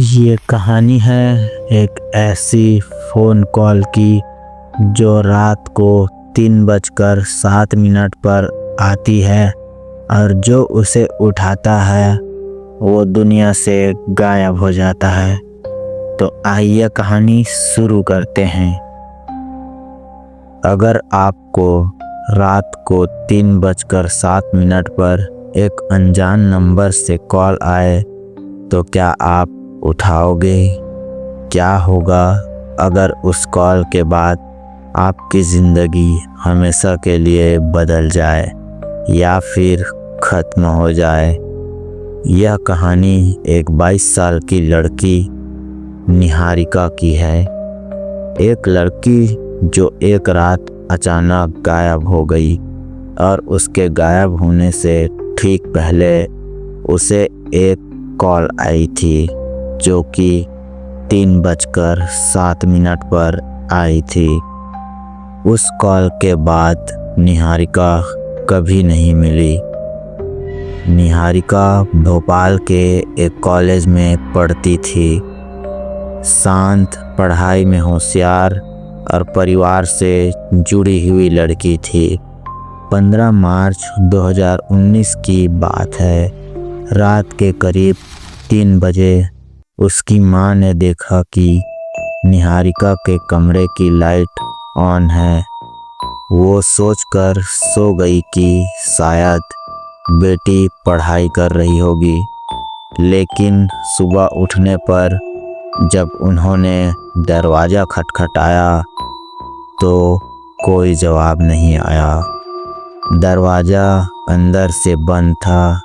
ये कहानी है एक ऐसी फ़ोन कॉल की जो रात को 3:07 पर आती है और जो उसे उठाता है वो दुनिया से गायब हो जाता है। तो आइए कहानी शुरू करते हैं। अगर आपको रात को 3:07 पर एक अनजान नंबर से कॉल आए तो क्या आप उठाओगे? क्या होगा अगर उस कॉल के बाद आपकी ज़िंदगी हमेशा के लिए बदल जाए या फिर ख़त्म हो जाए? यह कहानी एक 22 साल की लड़की निहारिका की है। एक लड़की जो एक रात अचानक गायब हो गई और उसके गायब होने से ठीक पहले उसे एक कॉल आई थी जो कि 3:07 पर आई थी। उस कॉल के बाद निहारिका कभी नहीं मिली। निहारिका भोपाल के एक कॉलेज में पढ़ती थी। शांत, पढ़ाई में होशियार और परिवार से जुड़ी हुई लड़की थी। 15 मार्च 2019 की बात है। रात के करीब 3 बजे उसकी माँ ने देखा कि निहारिका के कमरे की लाइट ऑन है। वो सोचकर सो गई कि शायद बेटी पढ़ाई कर रही होगी, लेकिन सुबह उठने पर जब उन्होंने दरवाज़ा खटखटाया तो कोई जवाब नहीं आया। दरवाज़ा अंदर से बंद था।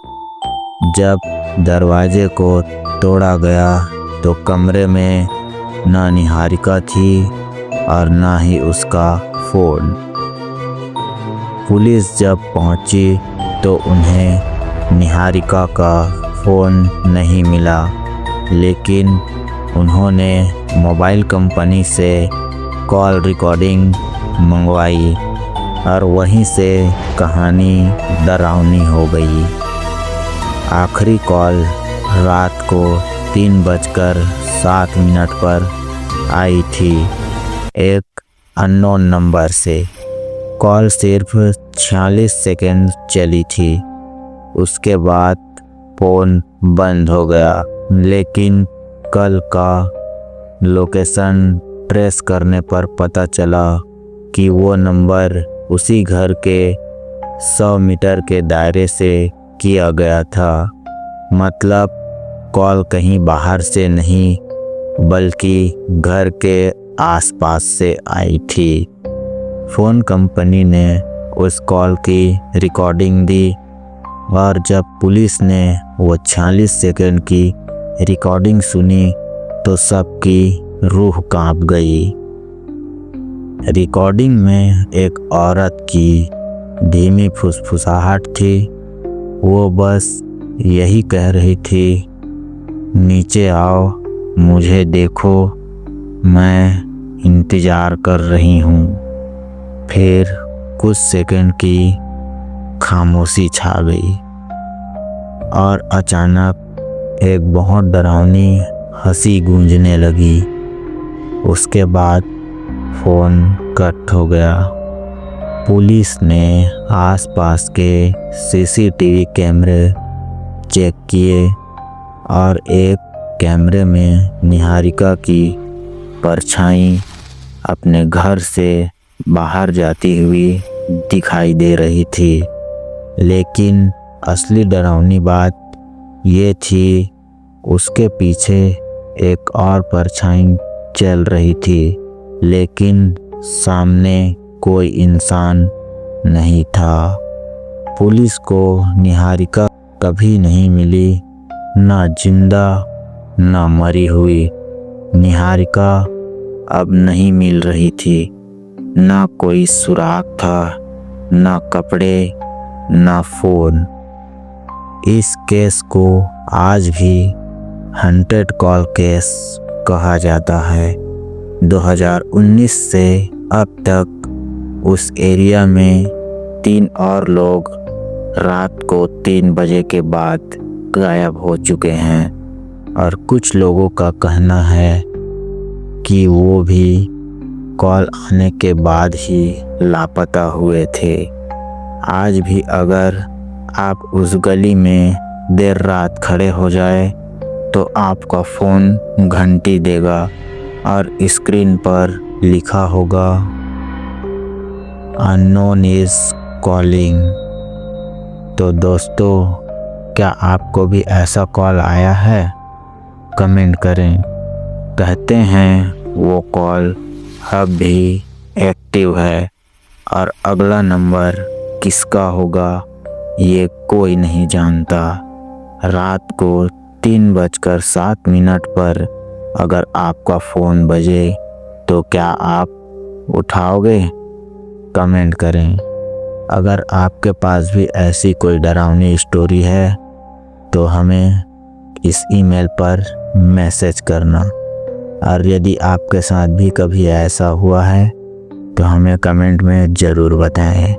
जब दरवाजे को तोड़ा गया तो कमरे में ना निहारिका थी और ना ही उसका फ़ोन। पुलिस जब पहुंची तो उन्हें निहारिका का फ़ोन नहीं मिला, लेकिन उन्होंने मोबाइल कंपनी से कॉल रिकॉर्डिंग मंगवाई और वहीं से कहानी डरावनी हो गई। आखिरी कॉल रात को 3:07 पर आई थी एक अननोन नंबर से। कॉल सिर्फ 46 सेकंड चली थी। उसके बाद फ़ोन बंद हो गया, लेकिन कल का लोकेशन ट्रेस करने पर पता चला कि वो नंबर उसी घर के 100 मीटर के दायरे से किया गया था। मतलब कॉल कहीं बाहर से नहीं बल्कि घर के आसपास से आई थी। फ़ोन कंपनी ने उस कॉल की रिकॉर्डिंग दी और जब पुलिस ने वो 46 सेकंड की रिकॉर्डिंग सुनी तो सबकी रूह कांप गई। रिकॉर्डिंग में एक औरत की धीमी फुसफुसाहट थी। वो बस यही कह रही थी, नीचे आओ, मुझे देखो, मैं इंतज़ार कर रही हूँ। फिर कुछ सेकंड की खामोशी छा गई और अचानक एक बहुत डरावनी हंसी गूंजने लगी। उसके बाद फ़ोन कट हो गया। पुलिस ने आसपास के सीसीटीवी कैमरे चेक किए और एक कैमरे में निहारिका की परछाई अपने घर से बाहर जाती हुई दिखाई दे रही थी। लेकिन असली डरावनी बात ये थी, उसके पीछे एक और परछाई चल रही थी, लेकिन सामने कोई इंसान नहीं था। पुलिस को निहारिका कभी नहीं मिली, ना जिंदा ना मरी हुई। निहारिका अब नहीं मिल रही थी। ना कोई सुराग था, ना कपड़े, ना फ़ोन। इस केस को आज भी हंटेड कॉल केस कहा जाता है। 2019 से अब तक उस एरिया में 3 और लोग रात को 3 बजे के बाद गायब हो चुके हैं। और कुछ लोगों का कहना है कि वो भी कॉल आने के बाद ही लापता हुए थे। आज भी अगर आप उस गली में देर रात खड़े हो जाए तो आपका फ़ोन घंटी देगा और स्क्रीन पर लिखा होगा अननोन इज़ कॉलिंग। तो दोस्तों, क्या आपको भी ऐसा कॉल आया है? कमेंट करें। कहते हैं वो कॉल अब भी एक्टिव है और अगला नंबर किसका होगा ये कोई नहीं जानता। रात को 3:07 पर अगर आपका फ़ोन बजे तो क्या आप उठाओगे? कमेंट करें। अगर आपके पास भी ऐसी कोई डरावनी स्टोरी है तो हमें इस ईमेल पर मैसेज करना। और यदि आपके साथ भी कभी ऐसा हुआ है तो हमें कमेंट में ज़रूर बताएं।